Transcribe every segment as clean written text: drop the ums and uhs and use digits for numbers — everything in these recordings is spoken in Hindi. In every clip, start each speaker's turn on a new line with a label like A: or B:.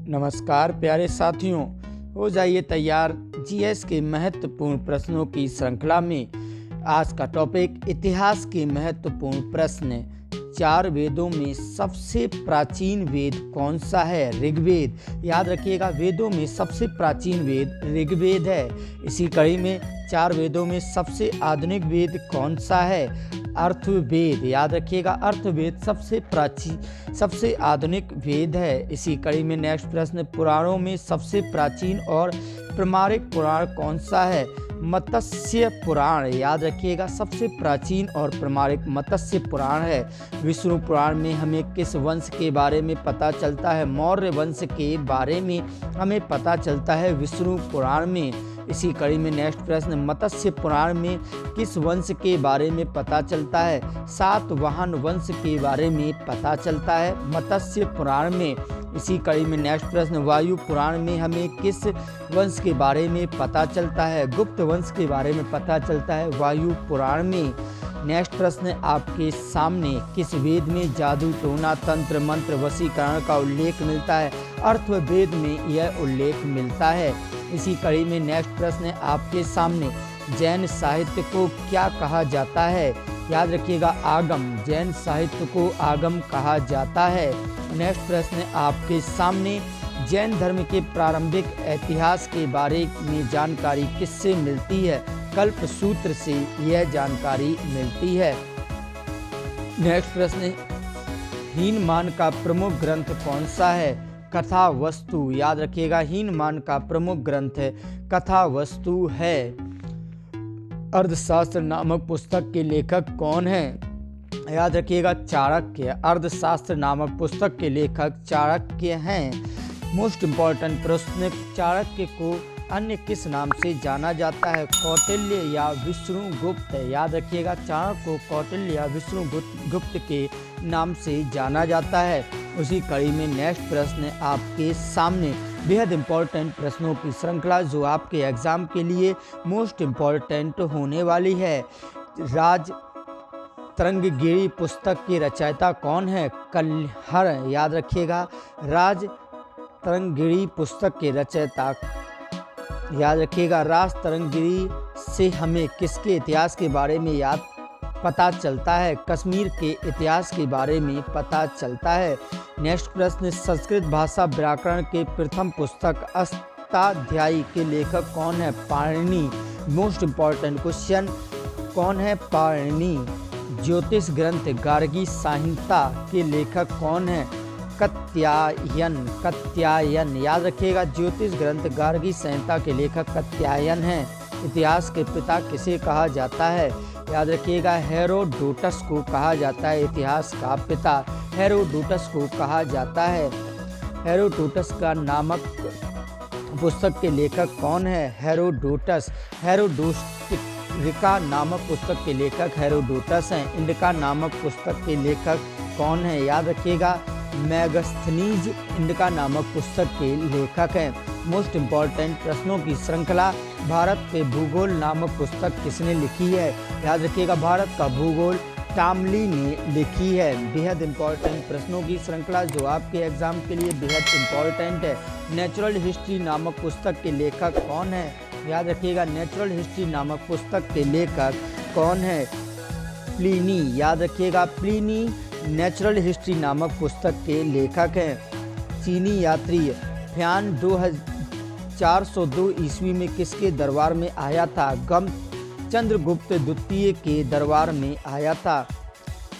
A: नमस्कार प्यारे साथियों, हो जाइए तैयार जीएस के महत्वपूर्ण प्रश्नों की श्रृंखला में। आज का टॉपिक इतिहास के महत्वपूर्ण प्रश्न। 4 वेदों में सबसे प्राचीन वेद कौन सा है? ऋग्वेद। याद रखिएगा, वेदों में सबसे प्राचीन वेद ऋग्वेद है। इसी कड़ी में 4 वेदों में सबसे आधुनिक वेद कौन सा है? अर्थवेद। याद रखिएगा, अर्थवेद सबसे प्राचीन सबसे आधुनिक वेद है। इसी कड़ी में नेक्स्ट प्रश्न, पुराणों में सबसे प्राचीन और प्रमाणिक पुराण कौन सा है? मत्स्य पुराण। याद रखिएगा, सबसे प्राचीन और प्रमाणिक मत्स्य पुराण है। विष्णु पुराण में हमें किस वंश के बारे में पता चलता है? मौर्य वंश के बारे में हमें पता चलता है विष्णु पुराण में। इसी कड़ी में नेक्स्ट प्रश्न, मत्स्य पुराण में किस वंश के बारे में पता चलता है? सातवाहन वंश के बारे में पता चलता है मत्स्य पुराण में। इसी कड़ी में नेक्स्ट प्रश्न, वायु पुराण में हमें किस वंश के बारे में पता चलता है? गुप्त वंश के बारे में पता चलता है वायु पुराण में। नेक्स्ट प्रश्न आपके सामने, किस वेद में जादू टोना तंत्र मंत्र वशीकरण का उल्लेख मिलता है? अर्थवेद में यह उल्लेख मिलता है। इसी कड़ी में नेक्स्ट प्रश्न आपके सामने, जैन साहित्य को क्या कहा जाता है? याद रखिएगा, आगम। जैन साहित्य को आगम कहा जाता है। नेक्स्ट प्रश्न आपके सामने, जैन धर्म के प्रारंभिक इतिहास के बारे में जानकारी किससे मिलती है? कल्पसूत्र से यह जानकारी मिलती है। नेक्स्ट प्रश्न, हीनमान का प्रमुख ग्रंथ कौन सा है? कथा वस्तु। याद रखिएगा, हीनमान का प्रमुख ग्रंथ कथा वस्तु है। अर्थशास्त्र नामक पुस्तक के लेखक कौन है? याद रखिएगा, चाणक्य। अर्थशास्त्र नामक पुस्तक के लेखक चाणक्य हैं। मोस्ट इम्पॉर्टेंट प्रश्न, चाणक्य को अन्य किस नाम से जाना जाता है? कौटिल्य या विष्णुगुप्त। याद रखिएगा, चाणक्य को कौटिल्य या विष्णुगुप्त के नाम से जाना जाता है। उसी कड़ी में नेक्स्ट प्रश्न आपके सामने, बेहद इम्पॉर्टेंट प्रश्नों की श्रृंखला जो आपके एग्जाम के लिए मोस्ट इम्पॉर्टेंट होने वाली है। राज तरंगगिरी पुस्तक के रचयिता कौन है? कल्हड़। याद रखिएगा, राज तरंगगिरी पुस्तक के रचयिता। याद रखिएगा, राज तरंगगिरी से हमें किसके इतिहास के बारे में पता चलता है? कश्मीर के इतिहास के बारे में पता चलता है। नेक्स्ट प्रश्न, संस्कृत भाषा व्याकरण के प्रथम पुस्तक अष्टाध्यायी के लेखक कौन है? पाणिनि। मोस्ट इम्पॉर्टेंट क्वेश्चन, कौन है पाणिनि? ज्योतिष ग्रंथ गार्गी संहिता के लेखक कौन है? कात्यायन। याद रखिएगा, ज्योतिष ग्रंथ गार्गी संहिता के लेखक कात्यायन हैं। इतिहास के पिता किसे कहा जाता है? याद रखिएगा, हेरोडोटस को कहा जाता है इतिहास का पिता। हेरोडोटस को कहा जाता है। हेरोडोटस का नामक पुस्तक के लेखक कौन है? हेरोडोटस। हेरोडोटिका नामक पुस्तक के लेखक हेरोडोटस हैं। इंडिका नामक पुस्तक के लेखक कौन है? याद रखिएगा, मेगास्थनीज इंडिका नामक पुस्तक के लेखक हैं। मोस्ट इम्पॉर्टेंट प्रश्नों की श्रृंखला, भारत के भूगोल नामक पुस्तक किसने लिखी है? याद रखिएगा, भारत का भूगोल टामली ने लिखी है। बेहद इम्पॉर्टेंट प्रश्नों की श्रृंखला जो आपके एग्जाम के लिए बेहद इम्पॉर्टेंट है। नेचुरल हिस्ट्री नामक पुस्तक के लेखक कौन है? याद रखिएगा, नेचुरल हिस्ट्री नामक पुस्तक के लेखक कौन है? प्लिनी। याद रखिएगा, प्लिनी नेचुरल हिस्ट्री नामक पुस्तक के लेखक हैं। चीनी यात्री फ्यान 402 ईस्वी में किसके दरबार में आया था? गम चंद्रगुप्त द्वितीय के दरबार में आया था।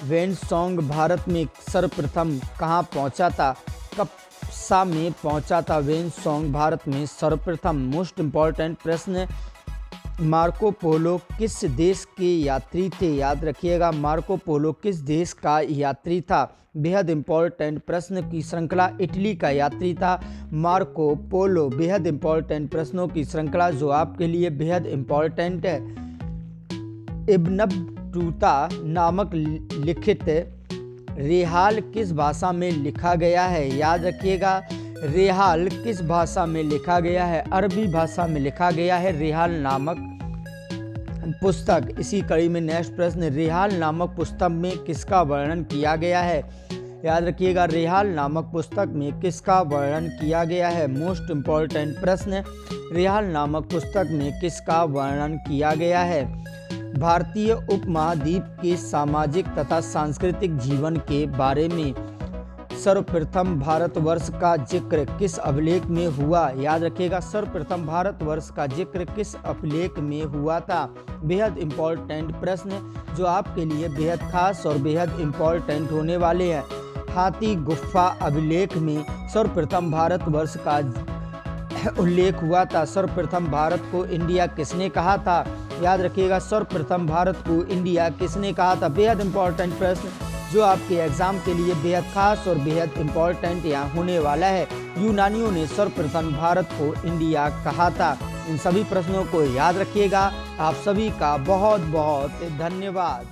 A: वेनसोंग भारत में सर्वप्रथम कहाँ पहुँचा था? कप्सा में पहुँचा था वेनसोंग भारत में सर्वप्रथम। मोस्ट इम्पॉर्टेंट प्रश्न, मार्को पोलो किस देश के यात्री थे? याद रखिएगा, मार्को पोलो किस देश का यात्री था? बेहद इम्पॉर्टेंट प्रश्न की श्रृंखला, इटली का यात्री था मार्को पोलो। बेहद इम्पॉर्टेंट प्रश्नों की श्रृंखला जो आपके लिए बेहद इम्पॉर्टेंट है। इब्न बतूता नामक लिखित रेहाल किस भाषा में लिखा गया है? याद रखिएगा, रेहाल किस भाषा में लिखा गया है? अरबी भाषा में लिखा गया है रेहाल नामक पुस्तक। इसी कड़ी में नेक्स्ट प्रश्न, रेहाल नामक पुस्तक में किसका वर्णन किया गया है? याद रखिएगा, रेहाल नामक पुस्तक में किसका वर्णन किया गया है? मोस्ट इम्पॉर्टेंट प्रश्न, रेहाल नामक पुस्तक में किसका वर्णन किया गया है? भारतीय उपमहाद्वीप के सामाजिक तथा सांस्कृतिक जीवन के बारे में सर्वप्रथम भारतवर्ष का जिक्र किस अभिलेख में हुआ? याद रखिएगा, सर्वप्रथम भारतवर्ष का जिक्र किस अभिलेख में हुआ था? बेहद इम्पोर्टेंट प्रश्न जो आपके लिए बेहद खास और बेहद इम्पोर्टेंट होने वाले हैं। हाथी गुफा अभिलेख में सर्वप्रथम भारतवर्ष का उल्लेख हुआ था। सर्वप्रथम भारत को इंडिया किसने कहा था? याद रखिएगा, सर्वप्रथम भारत को इंडिया किसने कहा था? बेहद इम्पोर्टेंट प्रश्न जो आपके एग्जाम के लिए बेहद खास और बेहद इम्पोर्टेंट यहाँ होने वाला है। यूनानियों ने सर्वप्रथम भारत को इंडिया कहा था। इन सभी प्रश्नों को याद रखिएगा। आप सभी का बहुत बहुत धन्यवाद।